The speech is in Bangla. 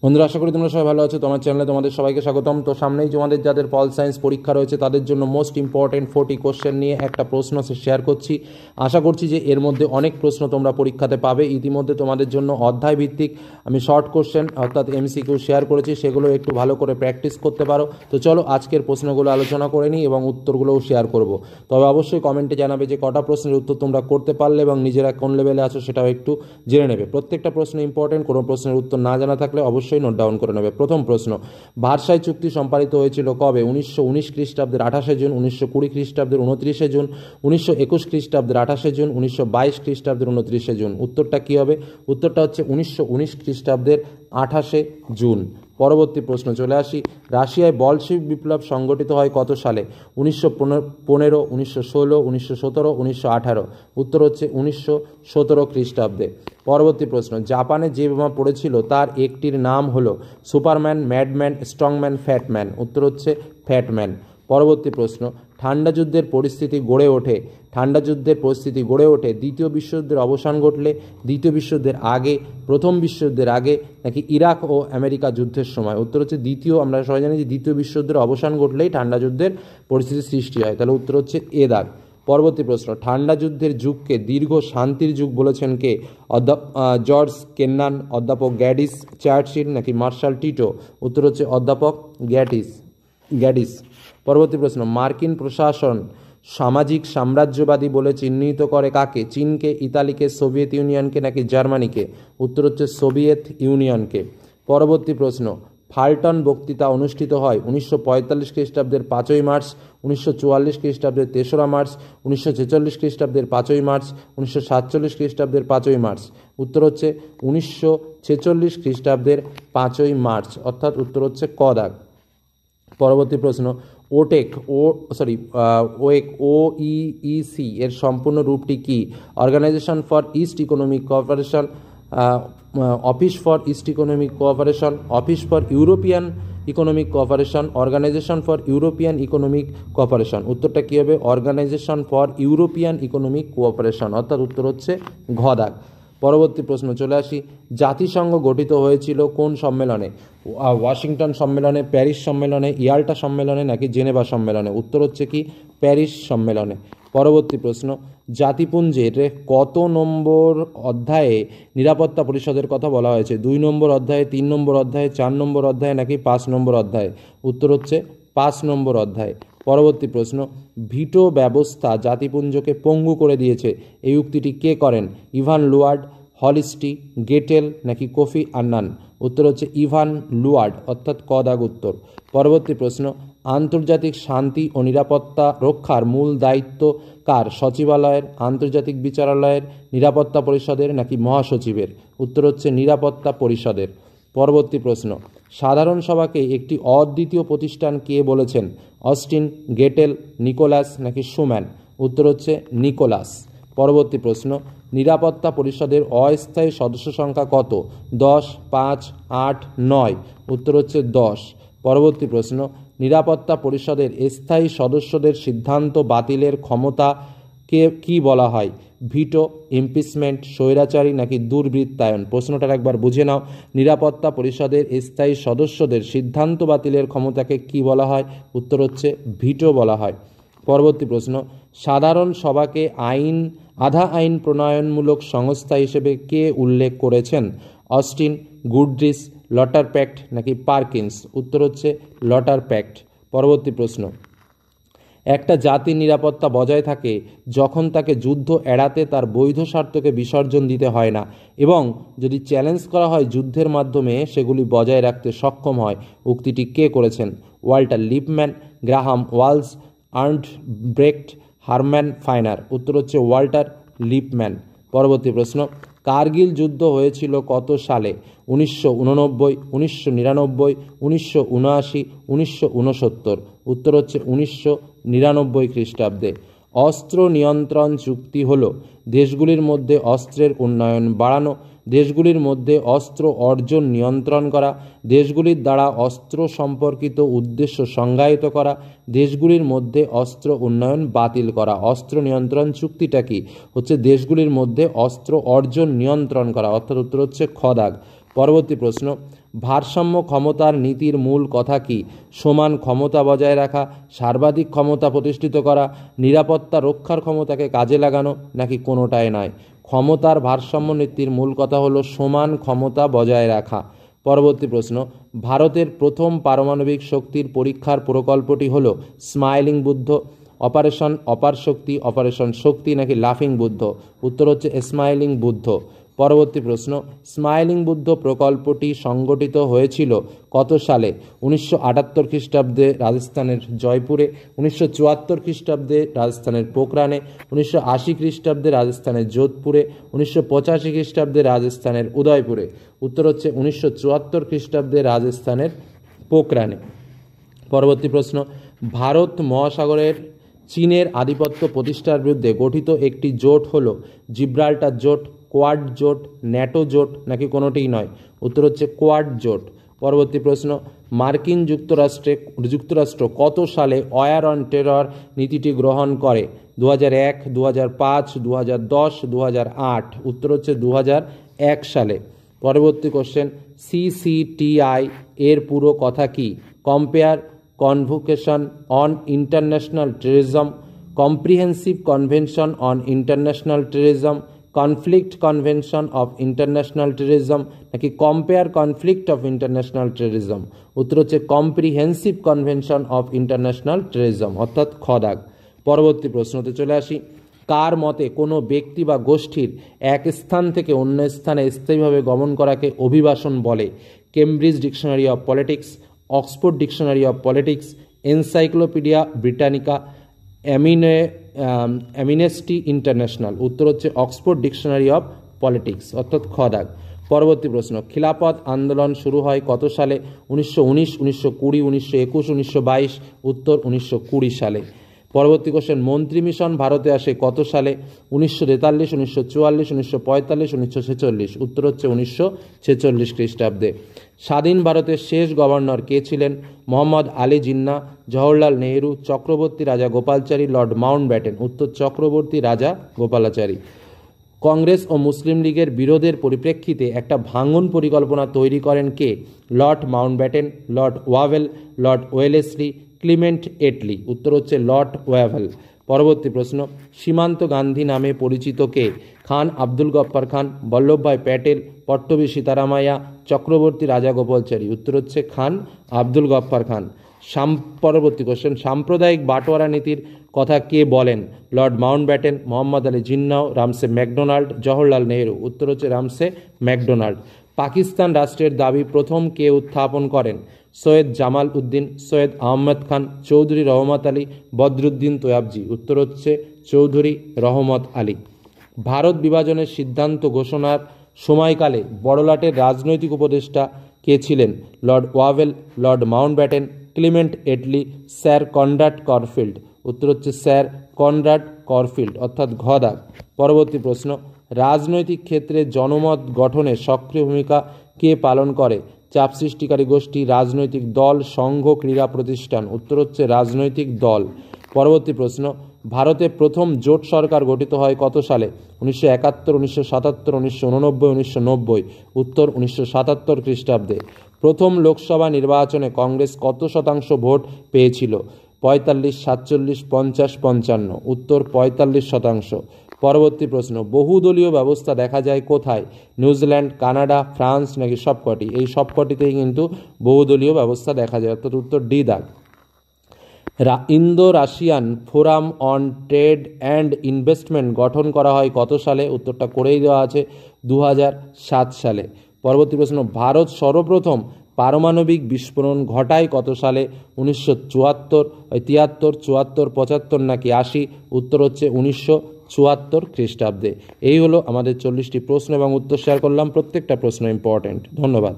বন্ধুরা, আশা করি তোমরা সবাই ভালো আছো। তোমার চ্যানেলে তোমাদের সবাইকে স্বাগতম। তো সামনেই তোমাদের যাদের পল সায়েন্স পরীক্ষা রয়েছে তাদের জন্য মোস্ট ইম্পর্টেন্ট 40 কোশ্চেন নিয়ে একটা প্রশ্ন শেয়ার করছি। আশা করছি যে এর মধ্যে অনেক প্রশ্ন তোমরা পরীক্ষাতে পাবে। ইতিমধ্যে তোমাদের জন্য অধ্যায় ভিত্তিক আমি শর্ট কোশ্চেন অর্থাৎ এমসিকিউ শেয়ার করেছি, সেগুলো একটু ভালো করে প্র্যাকটিস করতে পারো। তো চলো আজকের প্রশ্নগুলো আলোচনা করে নিই এবং উত্তরগুলোও শেয়ার করব। তবে অবশ্যই কমেন্টে জানাবে যে কটা প্রশ্নের উত্তর তোমরা করতে পারলে এবং নিজেরা কোন লেভেলে আছো সেটাও একটু জেনে নেবে। প্রত্যেকটা প্রশ্ন ইম্পর্টেন্ট, কোনো প্রশ্নের উত্তর না জানা থাকলে অবশ্যই নোট ডাউন করে নেবে। প্রথম প্রশ্ন, ভার্সাই চুক্তি সম্পাদিত হয়েছিল কবে? 1919 খ্রিস্টাব্দের 28শে জুন, 1920 খ্রিস্টাব্দের 29শে জুন, 1921 খ্রিস্টাব্দের 28শে জুন, 1922 খ্রিস্টাব্দের 29শে জুন। উত্তরটা কী হবে? উত্তরটা হচ্ছে 1919 খ্রিস্টাব্দের 28শে জুন। পরবর্তী প্রশ্ন চলে আসি, রাশিয়ায় বলশেভিক বিপ্লব সংগঠিত হয় কত সালে? 1915, 1916, 1917, 1918। উত্তর হচ্ছে 1917 খ্রিস্টাব্দে। পরবর্তী প্রশ্ন, জাপানে যে বোমা পড়েছিল তার একটির নাম হলো সুপারম্যান, ম্যাডম্যান, স্ট্রংম্যান, ফ্যাটম্যান। উত্তর হচ্ছে ফ্যাটম্যান। পরবর্তী প্রশ্ন, ঠান্ডা যুদ্ধের পরিস্থিতি গড়ে ওঠে দ্বিতীয় বিশ্বযুদ্ধের অবসান ঘটলে, দ্বিতীয় বিশ্বযুদ্ধের আগে, প্রথম বিশ্বযুদ্ধের আগে, নাকি ইরাক ও আমেরিকা যুদ্ধের সময়? উত্তর হচ্ছে দ্বিতীয়। আমরা সবাই জানি যে দ্বিতীয় বিশ্বযুদ্ধের অবসান ঘটলেই ঠান্ডা যুদ্ধের পরিস্থিতির সৃষ্টি হয়, তাহলে উত্তর হচ্ছে এ দাগ। পরবর্তী প্রশ্ন, ঠান্ডা যুদ্ধের যুগকে দীর্ঘ শান্তির যুগ বলেছেন কে? জর্জ কেন্নান, অধ্যাপক গ্যাডিস, চার্চিল, নাকি মার্শাল টিটো? উত্তর হচ্ছে অধ্যাপক গ্যাডিস। পরবর্তী প্রশ্ন, মার্কিন প্রশাসন সামাজিক সাম্রাজ্যবাদী বলে চিহ্নিত করে কাকে? চীনকে, ইতালিকে, সোভিয়েত ইউনিয়নকে, নাকি জার্মানিকে? উত্তর হচ্ছে সোভিয়েত ইউনিয়নকে। পরবর্তী প্রশ্ন, ফাল্টন বক্তৃতা অনুষ্ঠিত হয় 1945 খ্রিস্টাব্দের 5ই মার্চ, 1944 খ্রিস্টাব্দের 3রা মার্চ, 1946 খ্রিস্টাব্দের 5ই মার্চ, 1947 খ্রিস্টাব্দের 5ই মার্চ? উত্তর হচ্ছে 1946 খ্রিস্টাব্দের 5ই মার্চ, অর্থাৎ উত্তর হচ্ছে ক দাগ। পরবর্তী প্রশ্ন, OEEC এর সম্পূর্ণ রূপটি কি? Organisation for East Economic Cooperation, Office for East Economic Cooperation, Office for European Economic Cooperation, Organisation for European Economic Cooperation? উত্তরটা কী হবে? Organisation for European Economic Cooperation, অর্থাৎ উত্তর হচ্ছে ঘ দাগ। পরবর্তী প্রশ্ন চলে আসি, জাতিসংঘ গঠিত হয়েছিল কোন সম্মেলনে? ওয়াশিংটন সম্মেলনে, প্যারিস সম্মেলনে, ইয়াল্টা সম্মেলনে, নাকি জেনেভা সম্মেলনে? উত্তর হচ্ছে কি? প্যারিস সম্মেলনে। পরবর্তী প্রশ্ন, জাতিপুঞ্জের কত নম্বর অধ্যায়ে নিরাপত্তা পরিষদের কথা বলা হয়েছে? 2 নম্বর অধ্যায়ে, 3 নম্বর অধ্যায়ে, 4 নম্বর অধ্যায়ে, নাকি 5 নম্বর অধ্যায়ে? উত্তর হচ্ছে 5 নম্বর অধ্যায়ে। পরবর্তী প্রশ্ন, ভিটো ব্যবস্থা জাতিপুঞ্জকে পঙ্গু করে দিয়েছে, এই উক্তিটি কে করেন? ইভান লুয়ার্ড, হলিস্টি, গেটেল, নাকি কোফি আন্নান? উত্তর হচ্ছে ইভান লুয়ার্ড, অর্থাৎ ক দাগ উত্তর। পরবর্তী প্রশ্ন, আন্তর্জাতিক শান্তি ও নিরাপত্তা রক্ষার মূল দায়িত্ব কার? সচিবালয়ের, আন্তর্জাতিক বিচারালয়ের, নিরাপত্তা পরিষদের, নাকি মহাসচিবের? উত্তর হচ্ছে নিরাপত্তা পরিষদের। পরবর্তী প্রশ্ন, সাধারণ সভাকে একটি অদ্বিতীয় প্রতিষ্ঠান কে বলেছেন? অস্টিন, গেটেল, নিকোলাস, নাকি সুম্যান? উত্তর হচ্ছে নিকোলাস। পরবর্তী প্রশ্ন, নিরাপত্তা পরিষদের অস্থায়ী সদস্য সংখ্যা কত? 10, 5, 8, 9? উত্তর হচ্ছে 10। পরবর্তী প্রশ্ন, নিরাপত্তা পরিষদের স্থায়ী সদস্যদের সিদ্ধান্ত বাতিলের ক্ষমতাকে কি বলা হয়? ভিটো, ইমপিচমেন্ট, স্বৈরাচারী, নাকি দুর্বৃত্তায়ন? প্রশ্নটার একবার বুঝে নাও। নিরাপত্তা পরিষদের স্থায়ী সদস্যদের সিদ্ধান্ত বাতিলের ক্ষমতাকে কি বলা হয়? উত্তর হচ্ছে ভিটো বলা হয়। পরবর্তী প্রশ্ন, সাধারণ সভাকে আধা আইন প্রণয়নমূলক সংস্থা হিসেবে কে উল্লেখ করেছেন? অস্টিন, গুডরিচ, লটার প্যাক্ট, নাকি পার্কিন্স? উত্তর হচ্ছে লটার প্যাক্ট। পরবর্তী প্রশ্ন, একটা জাতির নিরাপত্তা বজায় থাকে যখন তাকে যুদ্ধ এড়াতে তার বৈধ স্বার্থকে বিসর্জন দিতে হয় না এবং যদি চ্যালেঞ্জ করা হয় যুদ্ধের মাধ্যমে সেগুলি বজায় রাখতে সক্ষম হয়। উক্তিটি কে করেছেন? Walter Lippmann, Graham Wallas, Arnold Brecht, Herman Finer? উত্তর হচ্ছে ওয়াল্টার লিপম্যান। পরবর্তী প্রশ্ন, কার্গিল যুদ্ধ হয়েছিল কত সালে? 1989, 1999, 1979, 1969? উত্তর হচ্ছে 1999 খ্রিস্টাব্দে। অস্ত্র নিয়ন্ত্রণ চুক্তি হল দেশগুলির মধ্যে অস্ত্রের উন্নয়ন বাড়ানো, দেশগুলির মধ্যে অস্ত্র অর্জন নিয়ন্ত্রণ করা, দেশগুলির দ্বারা অস্ত্র সম্পর্কিত উদ্দেশ্য সংজ্ঞায়িত করা, দেশগুলির মধ্যে অস্ত্র উন্নয়ন বাতিল করা। অস্ত্র নিয়ন্ত্রণ চুক্তিটা কি? হচ্ছে দেশগুলির মধ্যে অস্ত্র অর্জন নিয়ন্ত্রণ করা, অর্থাৎ উত্তর হচ্ছে খ দাগ। পরবর্তী প্রশ্ন, ভারসাম্য ক্ষমতার নীতির মূল কথা কি? সমান ক্ষমতা বজায় রাখা, সর্বাধিক ক্ষমতা প্রতিষ্ঠিত করা, নিরাপত্তা রক্ষার ক্ষমতাকে কাজে লাগানো, নাকি কোনোটাই নয়? ক্ষমতার ভারসাম্য নীতির মূল কথা হলো সমান ক্ষমতা বজায় রাখা। পরবর্তী প্রশ্ন, ভারতের প্রথম পারমাণবিক শক্তির পরীক্ষার প্রকল্পটি হল স্মাইলিং বুদ্ধ, অপারেশন অপার শক্তি, অপারেশন শক্তি, নাকি লাফিং বুদ্ধ? উত্তর হচ্ছে স্মাইলিং বুদ্ধ। পরবর্তী প্রশ্ন, স্মাইলিং বুদ্ধ প্রকল্পটি সংগঠিত হয়েছিল কত সালে? 1978 খ্রিস্টাব্দে রাজস্থানের জয়পুরে, 1974 খ্রিস্টাব্দে রাজস্থানের পোখরানে, 1980 খ্রিস্টাব্দে রাজস্থানের যোধপুরে, 1985 খ্রিস্টাব্দে রাজস্থানের উদয়পুরে? উত্তর হচ্ছে 1974 খ্রিস্টাব্দে রাজস্থানের পোখরানে। পরবর্তী প্রশ্ন, ভারত মহাসাগরের চীনের আধিপত্য প্রতিষ্ঠার বিরুদ্ধে গঠিত একটি জোট হল জিব্রাল্টার জোট, কোয়াড জোট, ন্যাটো জোট, নাকি কোনোটিই নয়? উত্তর হচ্ছে কোয়াড জোট। পরবর্তী প্রশ্ন, মার্কিন যুক্তরাষ্ট্র কত সালে ওয়ার অন টেরর নীতিটি গ্রহণ করে? 2001, 2005, 2010, 2008? উত্তর হচ্ছে 2001 সালে। পরবর্তী কোশ্চেন, CCTI এর পুরো কথা কি? Compare convocation on international terrorism, comprehensive convention on international terrorism, conflict convention of international terrorism, নাকি compare conflict of international terrorism? উত্তর হচ্ছে comprehensive convention of international terrorism, অর্থাৎ খদাগ। পরবর্তী প্রশ্নতে চলে আসি, কার মতে কোনো ব্যক্তি বা গোষ্ঠীর এক স্থান থেকে অন্য স্থানে স্থায়ীভাবে গমন করাকে অভিবাসন বলে? Cambridge Dictionary of Politics, Oxford Dictionary of Politics, Encyclopaedia Britannica, Amnesty International? উত্তর হচ্ছে অক্সফোর্ড ডিকশনারি অফ পলিটিক্স, অর্থাৎ খদাগ। পরবর্তী প্রশ্ন, খিলাফত আন্দোলন শুরু হয় কত সালে? 1919, 1920, 1921, 1922? উত্তর 1920 সালে। পরবর্তী কোশ্চেন, মন্ত্রী মিশন ভারতে আসে কত সালে? 1943, 1944, 1945, 1946? উত্তর হচ্ছে 1946 খ্রিস্টাব্দে। স্বাধীন ভারতের শেষ গভর্নর কে ছিলেন? মোহাম্মদ আলী জিন্নাহ, জওহরলাল নেহরু, চক্রবর্তী রাজা গোপালাচারী, লর্ড মাউন্টব্যাটেন? উত্তর চক্রবর্তী রাজা গোপালাচারী। কংগ্রেস ও মুসলিম লীগের বিরোধের পরিপ্রেক্ষিতে একটা ভাঙন পরিকল্পনা তৈরি করেন কে? Lord Mountbatten, Lord Wavell, Lord Wellesley, Clement Attlee? উত্তর হচ্ছে লর্ড ওয়াভেল। পরবর্তী প্রশ্ন, সীমান্ত গান্ধী নামে পরিচিত কে? খান আব্দুল গফ্ফর খান, বল্লভভাই প্যাটেল, পট্টবী সীতারামাইয়া, চক্রবর্তী রাজা গোপালাচারী? উত্তর হচ্ছে খান আব্দুল গফ্ফর খান। পরবর্তী কোশ্চেন, সাম্প্রদায়িক বাটোয়ারা নীতির কথা কে বলেন? Lord Mountbatten, Mohammad Ali Jinnah, Ramsay MacDonald, Jawaharlal Nehru? উত্তর হচ্ছে রামসে ম্যাকডোনাল্ড। পাকিস্তান রাষ্ট্রের দাবি প্রথম কে উত্থাপন করেন? সৈয়দ জামাল উদ্দিন, সৈয়দ আহমদ খান, চৌধুরী রহমত আলী, বদরুদ্দিন তৈয়বজি? উত্তর হচ্ছে চৌধুরী রহমত আলী। ভারত বিভাজনের সিদ্ধান্ত ঘোষণার সময়কালে বড়লাটের রাজনৈতিক উপদেষ্টা কে ছিলেন? Lord Wavell, Lord Mountbatten, Clement Attlee, Sir Conrad Corfield? উত্তর হচ্ছে স্যার কনরাড করফিল্ড, অর্থাৎ ঘদাগ। পরবর্তী প্রশ্ন, রাজনৈতিক ক্ষেত্রে জনমত গঠনে সক্রিয় ভূমিকা কে পালন করে? চাপ সৃষ্টিকারী গোষ্ঠী, রাজনৈতিক দল, সংঘ, ক্রীড়া প্রতিষ্ঠান? উত্তর হচ্ছে রাজনৈতিক দল। পরবর্তী প্রশ্ন, ভারতে প্রথম জোট সরকার গঠিত হয় কত সালে? 1971, 1977, 1989, 1990? উত্তর 1977 খ্রিস্টাব্দে। প্রথম লোকসভা নির্বাচনে কংগ্রেস কত শতাংশ ভোট পেয়েছিল? 45, 47, 50, 55? উত্তর 45%। পরবর্তী প্রশ্ন, বহুদলীয় ব্যবস্থা দেখা যায় কোথায়? নিউজিল্যান্ড, কানাডা, ফ্রান্স, নাকি সবকটি? এই সবকটিতেই কিন্তু বহুদলীয় ব্যবস্থা দেখা যায়, অর্থাৎ উত্তর ডি দাগ। Indo Russian forum on trade and investment গঠন করা হয় কত সালে? উত্তরটা করেই দেওয়া আছে 2007 সালে। পরবর্তী প্রশ্ন, ভারত সর্বপ্রথম পারমাণবিক বিস্ফোরণ ঘটায় কত সালে? 1974, 73, 74, 75, নাকি 80? উত্তর হচ্ছে 1974 খ্রিস্টাব্দে। এই হলো আমাদের 40টি প্রশ্ন এবং উত্তর শেয়ার করলাম। প্রত্যেকটা প্রশ্ন ইম্পর্টেন্ট। ধন্যবাদ।